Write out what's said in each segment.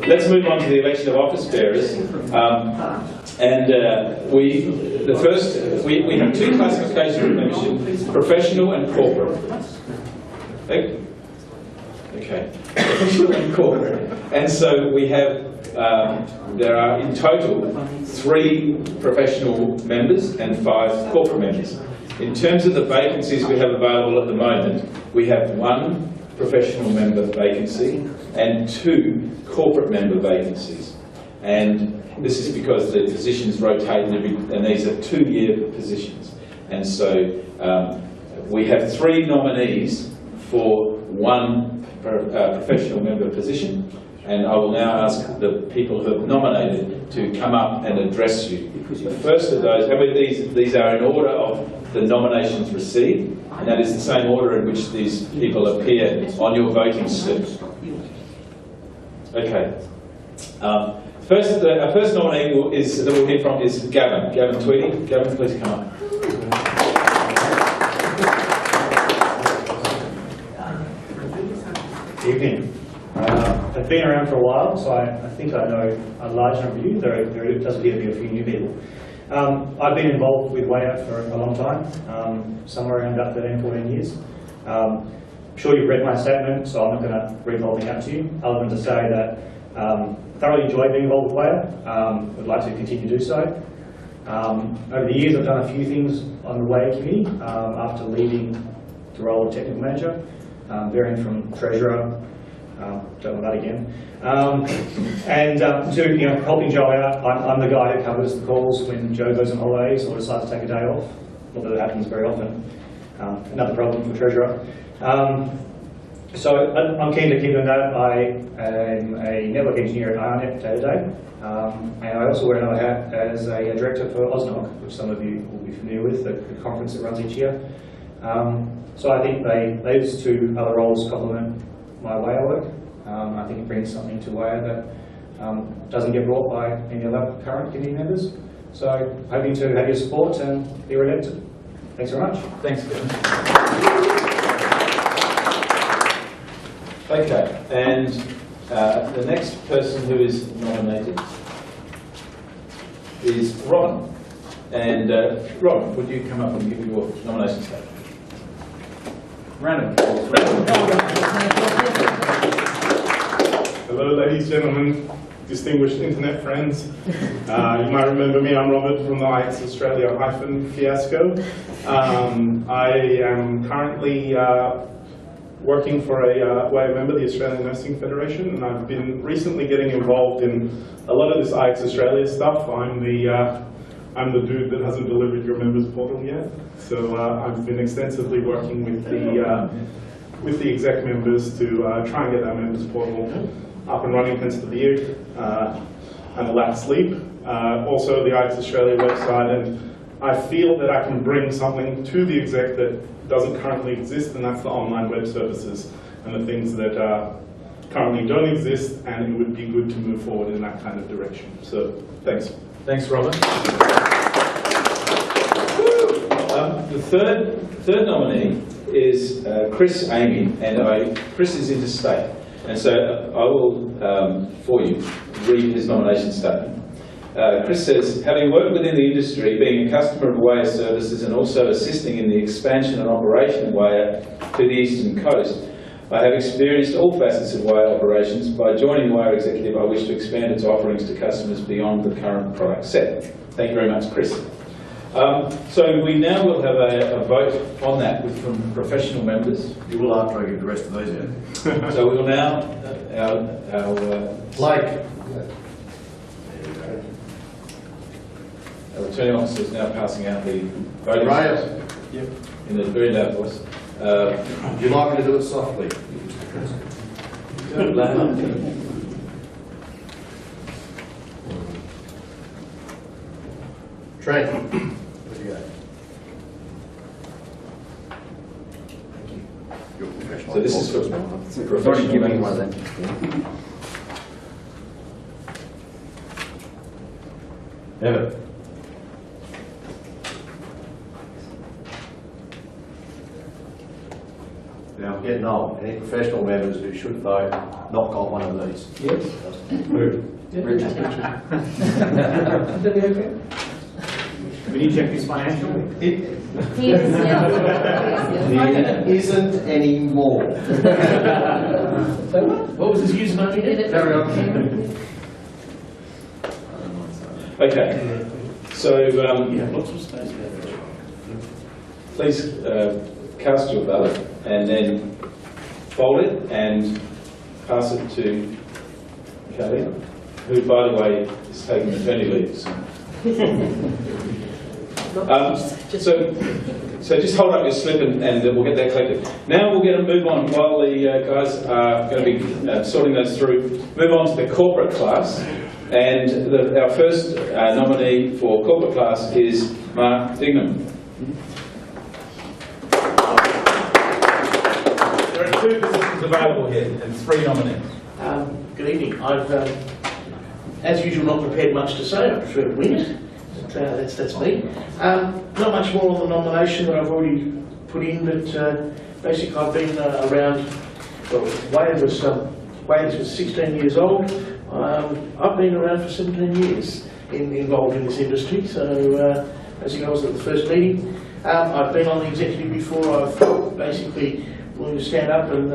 let's move on to the election of office bearers. We have two classifications of membership: professional and corporate. Okay, professional and corporate. And so we have, there are in total 3 professional members and 5 corporate members. In terms of the vacancies we have available at the moment, we have 1 professional member vacancy and 2 corporate member vacancies. And this is because the positions rotate and these are 2-year positions. And so we have 3 nominees for 1 professional member position. And I will now ask the people who have nominated to come up and address you. The first of those, these are in order of the nominations received, and that is the same order in which these people appear on your voting slip. Okay. Our first nominee that we'll hear from is Gavin. Gavin Tweedy. Gavin, please come up. Evening. I've been around for a while, so I think I know a large number of you. There does appear to be a few new people. I've been involved with WAIA for a long time, somewhere around about 13, 14 years. I'm sure you've read my statement, so I'm not going to read the whole thing out to you, other than to say that I thoroughly enjoy being involved with WAIA. Would like to continue to do so. Over the years, I've done a few things on the WAIA committee after leaving the role of technical manager, varying from treasurer. Don't know that again. To helping Joe out, I'm the guy who covers the calls when Joe goes on holidays or decides to take a day off. Not that it happens very often. Another problem for treasurer. So I'm keen to keep on that. I am a network engineer at IONET day to day, and I also wear another hat as a director for OSNOG, which some of you will be familiar with, the conference that runs each year. So I think those 2 other roles complement my WAIA work. I think it brings something to WAIA that doesn't get brought by any other current committee members. So hoping to have your support and be re-elected. Thanks very much. Thanks, Gavin. Okay, and the next person who is nominated is Robin. And Robin, would you come up and give your nomination statement? Round of applause. Hello, ladies, gentlemen, distinguished internet friends. You might remember me, I'm Robert from the IX Australia fiasco. I am currently working for a WAIA member, the Australian Nursing Federation, and I've been recently getting involved in a lot of this IX Australia stuff. I'm the dude that hasn't delivered your members portal yet. So I've been extensively working with the exec members to try and get our members portal up and running thanks to the year and a lack of sleep. Also the IX Australia website, and I feel that I can bring something to the exec that doesn't currently exist, and that's the online web services and the things that currently don't exist, and it would be good to move forward in that kind of direction. So thanks. Thanks, Robin. The third nominee is Chris Amy, and Chris is interstate, and so I will, for you, read his nomination statement. Chris says, having worked within the industry, being a customer of WAIA services and also assisting in the expansion and operation of WAIA to the Eastern Coast, I have experienced all facets of WAIA operations. By joining WAIA Executive, I wish to expand its offerings to customers beyond the current product set. Thank you very much, Chris. So we now will have a vote on that from professional members. You will after I get the rest of those in. So we will now, our returning officer is now passing out the voting in a very loud voice. Would you like me to do it softly? Trent, what do you got? Thank you. You're professional. So this is for professional members. Evan. Now I'm getting old. Any professional members who should vote not got one of these? Yes. Who? Richard. Would that be okay? When you check his financial, There isn't any more. What was his username again? Carry on. Okay. So Lots of space there. please cast your ballot and then fold it and pass it to Kelly, who, by the way, is taking maternity leave soon. So just hold up your slip and we'll get that collected. Now we're going to move on, while the guys are going to be sorting those through, move on to the corporate class. And our first nominee for corporate class is Mark Dignam. There are 2 positions available here and 3 nominees. Good evening. I've, as usual, not prepared much to say. I prefer to wing it. But, that's me. Not much more on the nomination that I've already put in, but basically I've been around. Well, WAIA was 16 years old. I've been around for 17 years involved in this industry. So, as you know, I was at the first meeting. I've been on the executive before. I've basically willing to stand up and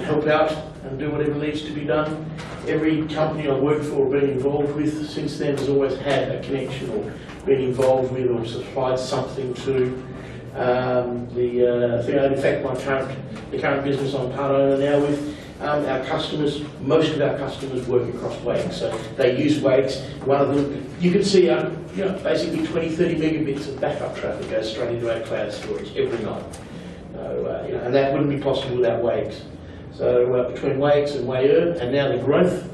help out and do whatever needs to be done. Every company I've worked for or been involved with since then has always had a connection or been involved with or supplied something to the thing. In fact, the current business I'm part owner now with, our customers, most of our customers work across WAIA, so they use WAIA. One of them, you can see, basically 20-30 megabits of backup traffic goes straight into our cloud storage every night. And that wouldn't be possible without WAIA. So between WAIA and WAIA, and now the growth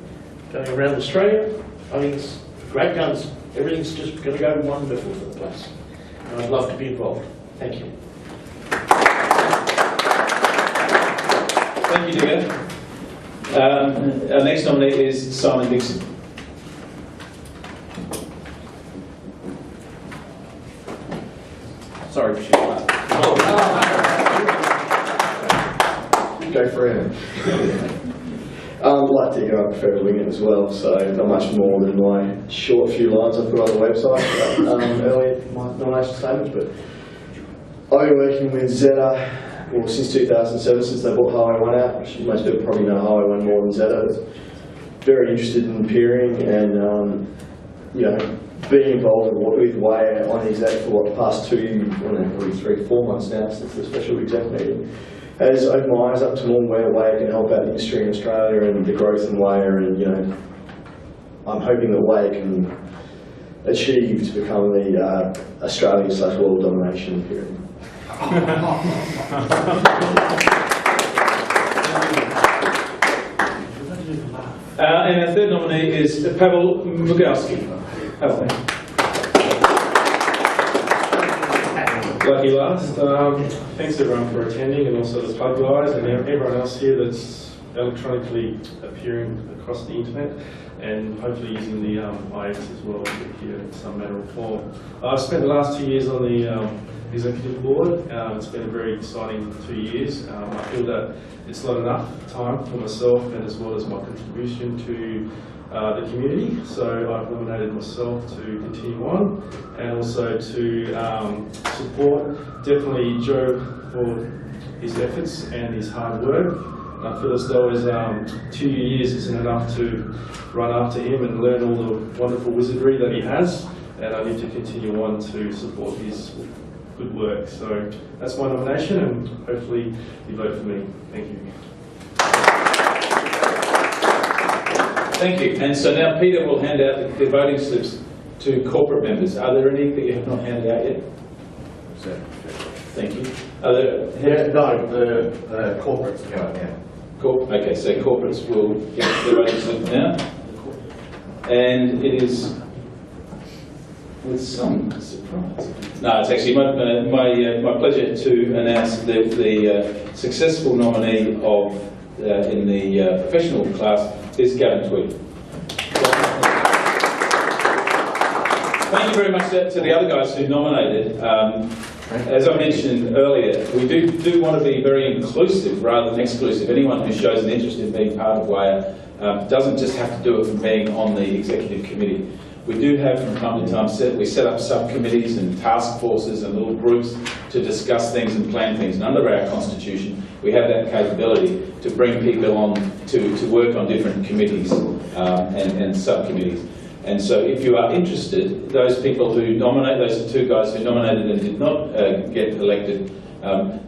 going around Australia, I think it's great guns. Everything's just going to go wonderful for the place. And I'd love to be involved. Thank you. Thank you, Digger. Our next nominee is Simon Dixon. Sorry, for Go for it. Like Digger, I prefer to wing it as well, so not much more than my short few lines I put on the website earlier in my nomination statements. But I've been working with Zeta since 2007, since they bought Highway 1 out, which most people probably know Highway 1 more than Zeta. Very interested in peering and being involved with WAIA on exec for the past 3-4 months now since the special exec meeting. Has opened my eyes up to more where WAIA can help out the industry in Australia and the growth in WAIA, and I'm hoping that WAIA can achieve to become the Australian/world domination period. And our third nominee is Pavel Mugowski. Pavel. Lucky last. Thanks everyone for attending, and also the Plug guys and everyone else here that's electronically appearing across the internet, and hopefully using the IX as well here in some manner or form. I've spent the last 2 years on the executive board. It's been a very exciting 2 years. I feel that it's not enough time for myself and as well as my contribution to the community, so I've nominated myself to continue on, and also to support definitely Joe for his efforts and his hard work. And I feel as though his 2 years isn't enough to run after him and learn all the wonderful wizardry that he has, and I need to continue on to support his good work. So that's my nomination, and hopefully you vote for me. Thank you. Thank you. And so now Peter will hand out the voting slips to corporate members. Are there any that you have not handed out yet? Thank you. Are there? no, the corporates go now. Okay, so corporates will get the voting slip now. And it is with some surprise. No, it's actually my pleasure to announce the successful nominee of in the professional class is Gavin Tweed. Thank you very much to the other guys who nominated. as I mentioned earlier, we do want to be very inclusive rather than exclusive. Anyone who shows an interest in being part of WAIA doesn't just have to do it from being on the executive committee. We do have from time to time, we set up subcommittees and task forces and little groups to discuss things and plan things. And under our constitution, we have that capability to bring people on to work on different committees and subcommittees. And so if you are interested, those people who nominate, those two guys who nominated and did not get elected,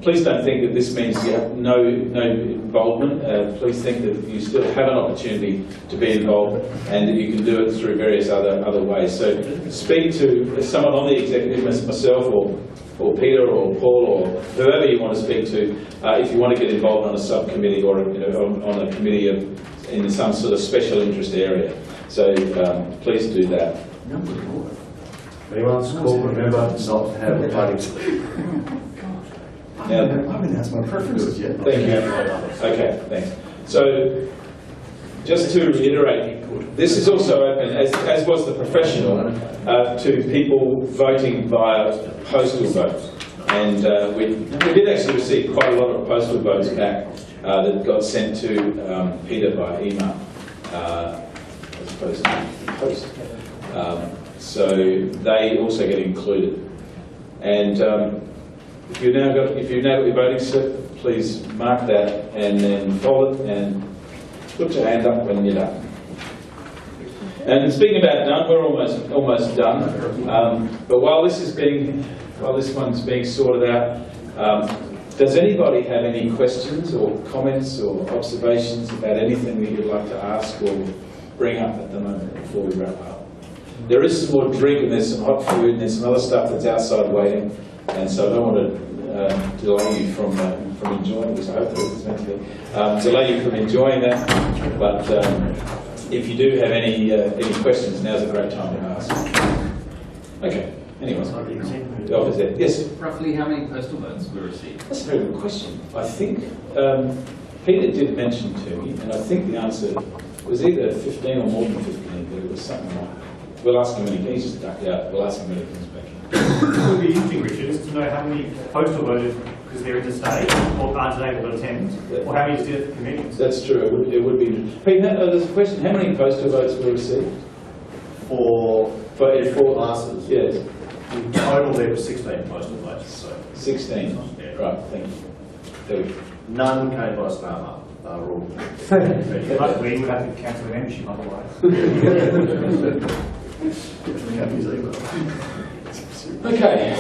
please don't think that this means you have no involvement. Please think that you still have an opportunity to be involved and that you can do it through various other ways. So speak to someone on the executive, myself or Peter or Paul or whoever you want to speak to if you want to get involved on a subcommittee or on a committee in some sort of special interest area. So please do that. Anyone's call, remember not to have a party. Now, I haven't asked my preferences yet. thank you. Okay, thanks. So, just to reiterate, this is also open, as was the professional, to people voting via postal vote. And we did actually receive quite a lot of postal votes back that got sent to Peter by email, as opposed to post. So they also get included. And if you've now got your voting slip, please mark that and then fold it and put your hand up when you're done. And speaking about done, we're almost done. But while this one's being sorted out, does anybody have any questions or comments or observations about anything that you'd like to ask or bring up at the moment before we wrap up? There is some more drink and there's some hot food and there's some other stuff that's outside waiting. And so I don't want to delay you from enjoying this. I hope that it's meant to be. Delay you from enjoying that. But if you do have any questions, now's a great time to ask. Okay. Anyway, the office there. Yes. Roughly how many postal votes were received? That's a very good question. I think Peter did mention to me, and I think the answer was either 15 or more than 15, but it was something like. We'll ask him when he's just ducked out. We'll ask him when he comes back in. It would be interesting, Richard, is to know how many postal voters, because they're interstate or aren't able to attend, or how many did at the committees. That's true. It would be. Pete, there's a question. How many postal votes were received? For four classes. Yes. In total, there were 16 postal votes. So 16. Yeah. Right. Thank you. none came by SNAMA rule. But we would have to cancel the membership otherwise. Okay.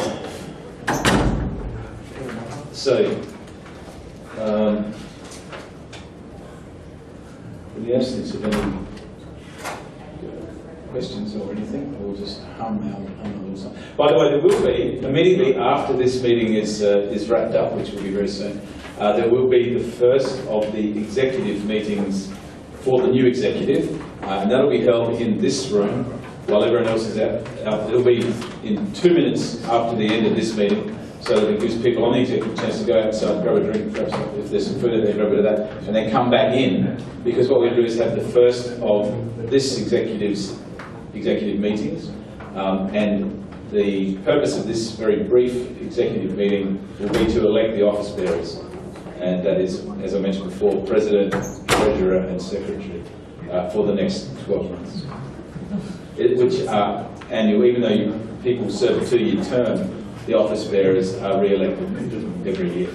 So, in the absence of any questions or anything, we'll just hum a little song. By the way, there will be, immediately after this meeting is wrapped up, which will be very soon, there will be the first of the executive meetings for the new executive, and that'll be held in this room while everyone else is out. It'll be in 2 minutes after the end of this meeting, so that it gives people on the executive a chance to go outside, grab a drink, perhaps if there's some food in there, grab a bit of that, and then come back in, because what we're going to do is have the first of this executive meetings, and the purpose of this very brief executive meeting will be to elect the office bearers, and that is, as I mentioned before, President, Treasurer and Secretary for the next 12 months. Which are annual, even though people serve a 2-year term, the office bearers are re-elected every year.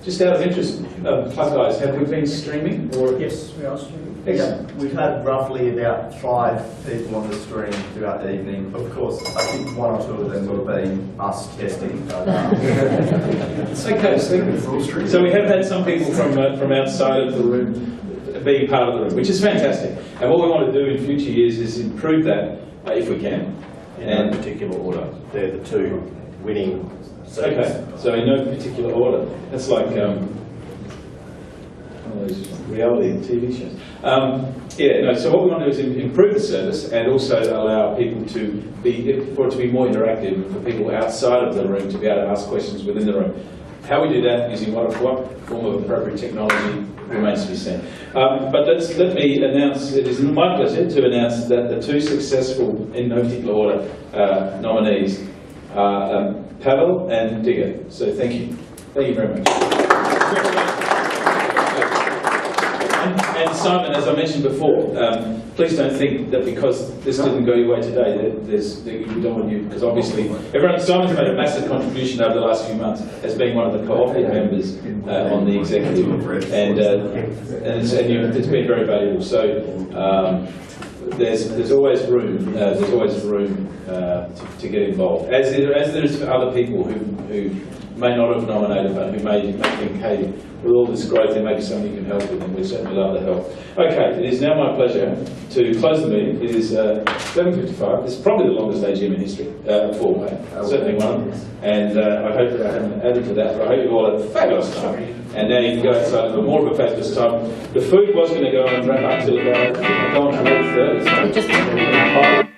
Just out of interest, Plug Guys, have we been streaming? Or? Yes, we are streaming. Excellent. Yeah, we've had roughly about 5 people on the stream throughout the evening. Of course, I think 1 or 2 of them will have been us testing. Okay, so we have had some people from outside of the room being part of the room, which is fantastic. And what we want to do in future years is improve that if we can. In no particular order. They're the 2 winning. Okay, so in no particular order. That's like one of those reality TV shows. So what we want to do is improve the service and also allow people for it to be more interactive, for people outside of the room to be able to ask questions within the room. How we do that, using what form of appropriate technology, remains to be seen. But let me announce, it is my pleasure to announce that the two successful, in no particular order, nominees are Pavel and Digger. So thank you. Thank you very much. And Simon, as I mentioned before, please don't think that because this didn't go your way today, that we don't want you, because obviously Simon's made a massive contribution over the last few months as being one of the cooperative members on the executive, and it's been very valuable. So there's always room to get involved, as there is for other people who may not have nominated, but who may think, hey, with all this growth, there may be something you can help with, and we'd certainly love the help. Okay, it is now my pleasure to close the meeting. It is 7:55. This is probably the longest AGM in history, for WAIA, certainly one. And I hope that I haven't added to that, but I hope you all had a fabulous time. And now you can go outside for more of a fabulous time. The food was going to go and wrap up till about 8:30.